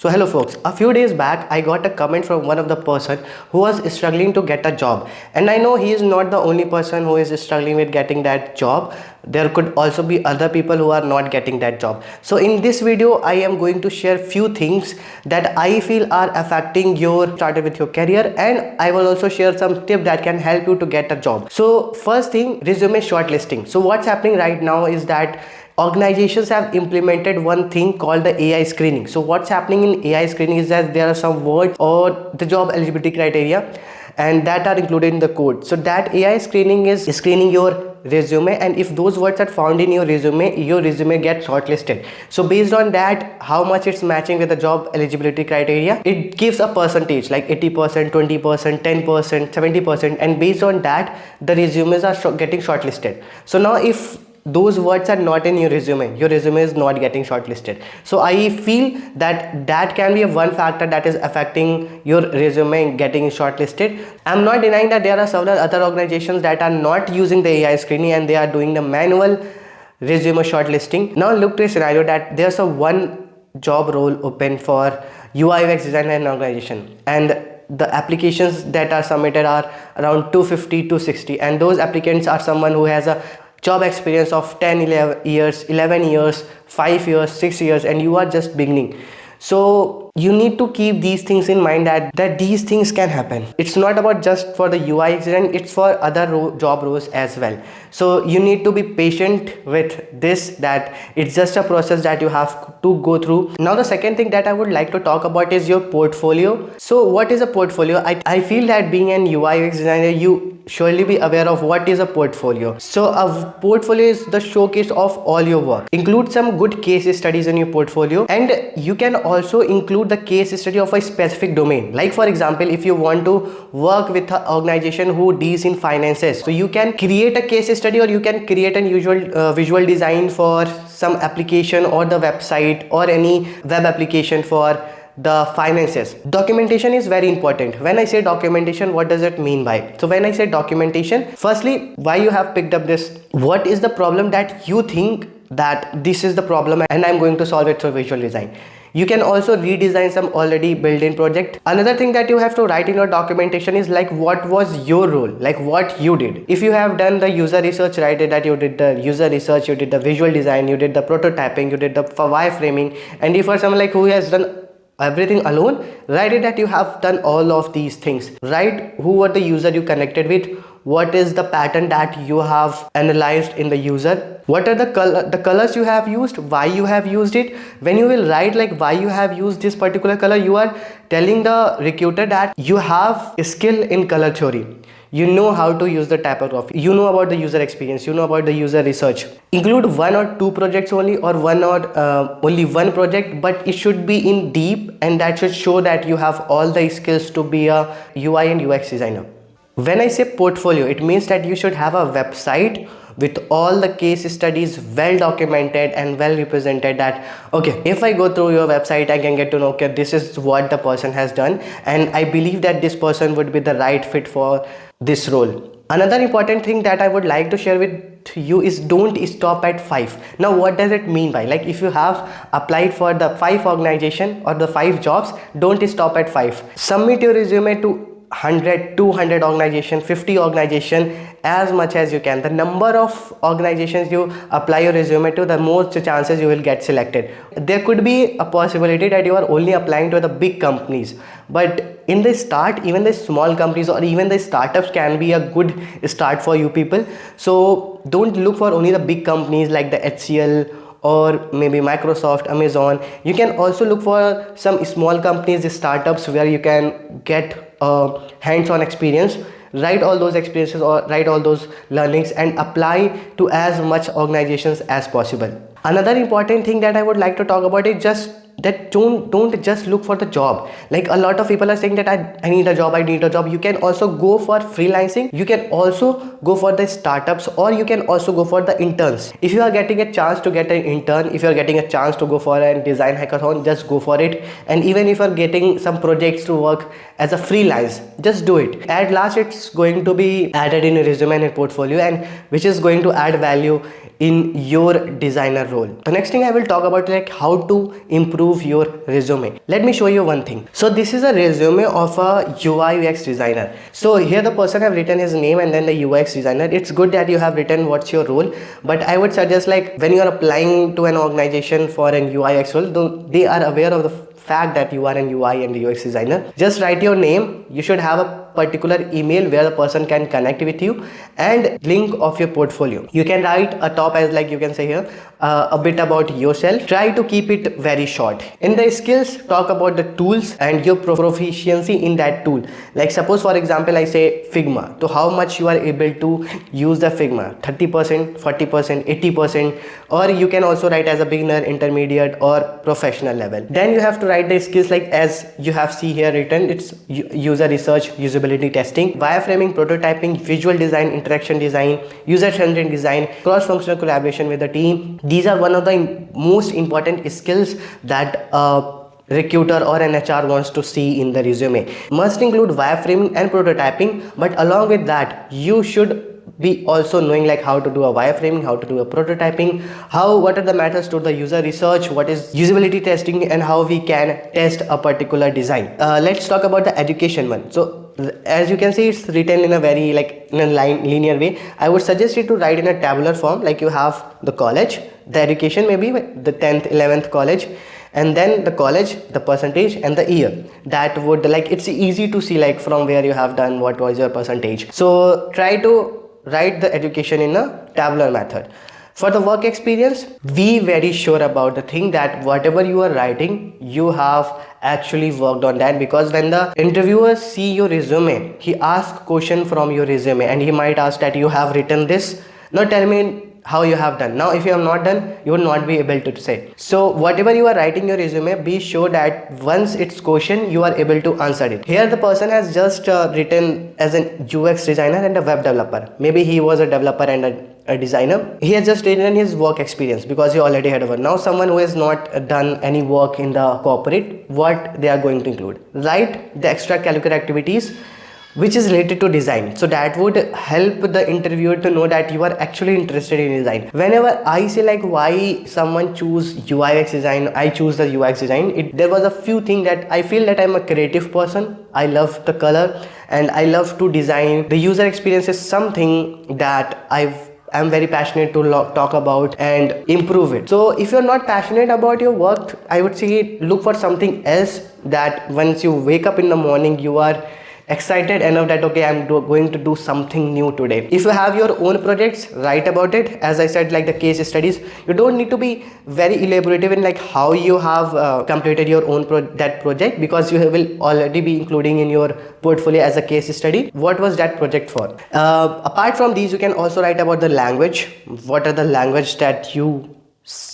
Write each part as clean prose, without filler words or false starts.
So hello folks, a few days back I got a comment from one of the person who was struggling to get a job, and I know he is not the only person who is struggling with getting that job. There could also be other people who are not getting that job. So in this video I am going to share few things that I feel are affecting your started with your career, and I will also share some tip that can help you to get a job. So first thing, resume shortlisting. So what's happening right now is that organizations have implemented one thing called the AI screening. So what's happening in AI screening is that there are some words or the job eligibility criteria and that are included in the code. So that AI screening is screening your resume, and if those words are found in your resume gets shortlisted. So based on that, how much it's matching with the job eligibility criteria, it gives a percentage like 80%, 20%, 10%, 70%, and based on that the resumes are getting shortlisted. So now if those words are not in your resume is not getting shortlisted. So I feel that that can be a one factor that is affecting your resume getting shortlisted. I'm not denying that there are several other organizations that are not using the AI screening and they are doing the manual resume shortlisting. Now look to a scenario that there's a one job role open for UI UX designer in an organization, and the applications that are submitted are around 250 to 60, and those applicants are someone who has a job experience of 10 11 years 5 years 6 years, and you are just beginning. So you need to keep these things in mind that these things can happen. It's not about just for the UI accident, it's for other job roles as well. So you need to be patient with this, that it's just a process that you have to go through. Now the second thing that I would like to talk about is your portfolio. So what is a portfolio? I feel that being an UI UX designer, you surely be aware of what is a portfolio. So a portfolio is the showcase of all your work. Include some good case studies in your portfolio, and you can also include the case study of a specific domain. Like for example, if you want to work with an organization who deals in finances, so you can create a case study, or you can create an usual visual design for some application or the website or any web application for the finances. Documentation is very important. When I say documentation, what does it mean by? So when I say documentation, firstly, why you have picked up this, what is the problem that you think that this is the problem and I'm going to solve it through visual design. You can also redesign some already built-in project. Another thing that you have to write in your documentation is like what was your role, like what you did. If you have done the user research, write it that you did the user research, you did the visual design, you did the prototyping, you did the wireframing. And if you are someone like who has done everything alone, write it that you have done all of these things. Write who were the user you connected with, what is the pattern that you have analyzed in the user, what are the colors you have used, why you have used it. When you will write like why you have used this particular color, you are telling the recruiter that you have a skill in color theory. You know how to use the typography, you know about the user experience, you know about the user research. Include one or two projects only, or one or only one project, but it should be in deep, and that should show that you have all the skills to be a UI and UX designer. When I say portfolio, it means that you should have a website with all the case studies well documented and well represented, that okay, if I go through your website, I can get to know, okay, this is what the person has done, and I believe that this person would be the right fit for this role. Another important thing that I would like to share with you is don't stop at 5. Now what does it mean by, like if you have applied for the 5 organization or the 5 jobs, don't stop at 5. Submit your resume to 100, 200 organization, 50 organization, as much as you can. The number of organizations you apply your resume to, the more chances you will get selected. There could be a possibility that you are only applying to the big companies, but in the start, even the small companies or even the startups can be a good start for you people. So don't look for only the big companies like the HCL or maybe Microsoft, Amazon. You can also look for some small companies, startups, where you can get hands-on experience. Write all those experiences or write all those learnings and apply to as much organizations as possible. Another important thing that I would like to talk about is just that don't just look for the job. Like a lot of people are saying that I need a job. You can also go for freelancing, you can also go for the startups, or you can also go for the interns. If you are getting a chance to get an intern, if you are getting a chance to go for a design hackathon, just go for it. And even if you are getting some projects to work as a freelance, just do it. At last, it's going to be added in your resume and your portfolio, and which is going to add value in your designer role. The next thing I will talk about, like how to improve improve your resume. Let me show you one thing. So this is a resume of a UI UX designer. So here the person have written his name and then the UX designer. It's good that you have written what's your role, but I would suggest, like, when you are applying to an organization for an UI UX role, though they are aware of the fact that you are an UI and UX designer, just write your name. You should have a particular email where the person can connect with you, and link of your portfolio. You can write a top, as like you can say here, a bit about yourself. Try to keep it very short. In the skills, talk about the tools and your proficiency in that tool. Like suppose for example I say Figma, so how much you are able to use the Figma, 30%, 40%, 80%, or you can also write as a beginner, intermediate, or professional level. Then you have to write the skills like as you have see here written. It's user research, usability testing, wireframing, prototyping, visual design, interaction design, user-centered design, cross-functional collaboration with the team. These are one of the most important skills that recruiter or an HR wants to see in the resume. Must include wireframing and prototyping, but along with that you should be also knowing like how to do a wireframing, how to do a prototyping, what are the methods to the user research, what is usability testing, and how we can test a particular design. Let's talk about the education one. So as you can see, it's written in a very in a linear way. I would suggest you to write in a tabular form, like you have the college, the education, maybe the 10th 11th college, and then the college, the percentage, and the year. That would, like, it's easy to see like from where you have done, what was your percentage. So try to write the education in a tabular method. For the work experience, be very sure about the thing that whatever you are writing, you have actually worked on that, because when the interviewers see your resume, he asks question from your resume, and he might ask that you have written this, now tell me how you have done. Now if you have not done, you will not be able to say. So whatever you are writing your resume, be sure that once it's question, you are able to answer it. Here the person has just written as an UX designer and a web developer. Maybe he was a developer and a designer. He has just written his work experience because he already had one. Now someone who has not done any work in the corporate, what they are going to include? Write the extracurricular activities which is related to design. So that would help the interviewer to know that you are actually interested in design. Whenever I say like why someone choose UI UX design, I choose the UX design, there was a few things that I feel that I'm a creative person. I love the color and I love to design. The user experience is something that I'm very passionate to talk about and improve it. So if you're not passionate about your work, I would say look for something else, that once you wake up in the morning, you are excited enough that okay, I'm going to do something new today. If you have your own projects, write about it. As I said, like the case studies, you don't need to be very elaborative in like how you have completed your own project, because you will already be including in your portfolio as a case study what was that project for. Apart from these, you can also write about the language. What are the language that you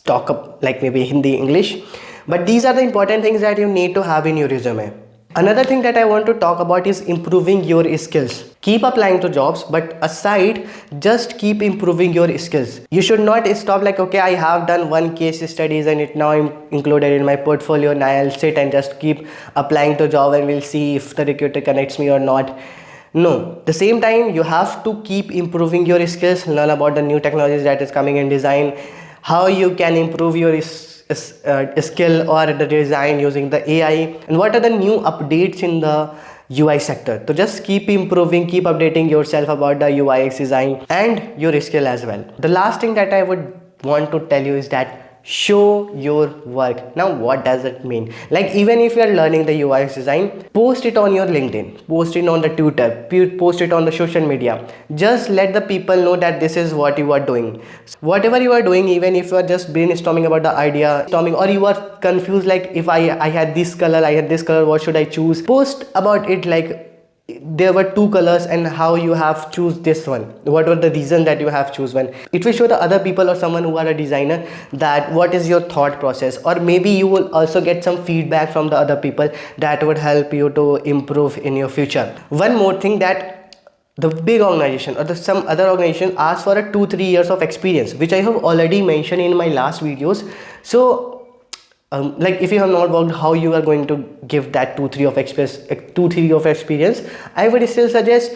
talk up, like maybe Hindi, English, but these are the important things that you need to have in your resume. Another thing that I want to talk about is improving your skills. Keep applying to jobs, but aside, just keep improving your skills. You should not stop like, okay, I have done one case studies and it now included in my portfolio. Now I'll sit and just keep applying to job and we'll see if the recruiter connects me or not. No, the same time you have to keep improving your skills, learn about the new technologies that is coming in design, how you can improve your skill or the design using the AI, and what are the new updates in the UI sector. So just keep improving, keep updating yourself about the UI UX design and your skill as well. The last thing that I would want to tell you is that show your work. Now what does it mean? Like even if you are learning the UI UX design, post it on your LinkedIn, post it on the Twitter, post it on the social media. Just let the people know that this is what you are doing. Whatever you are doing, even if you are just brainstorming about the idea, or you are confused like if I had this color, what should I choose? Post about it, like there were two colors and how you have choose this one, what were the reason that you have choose one. It will show the other people or someone who are a designer that what is your thought process, or maybe you will also get some feedback from the other people that would help you to improve in your future. One more thing, that the big organization or some other organization asks for a 2-3 years of experience, which I have already mentioned in my last videos. So like if you have not worked, how you are going to give that 2-3 of experience? I would still suggest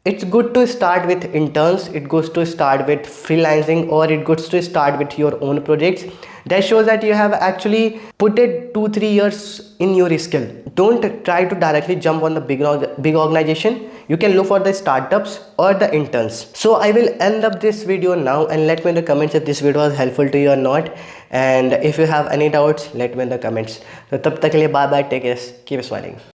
it's good to start with interns, it goes to start with freelancing, or it goes to start with your own projects. That shows that you have actually put it 2-3 years in your skill. Don't try to directly jump on the big organization. You can look for the startups or the interns. So I will end up this video now, and let me in the comments if this video was helpful to you or not, and if you have any doubts, let me in the comments. So tab tak ke liye bye bye, take care, keep smiling.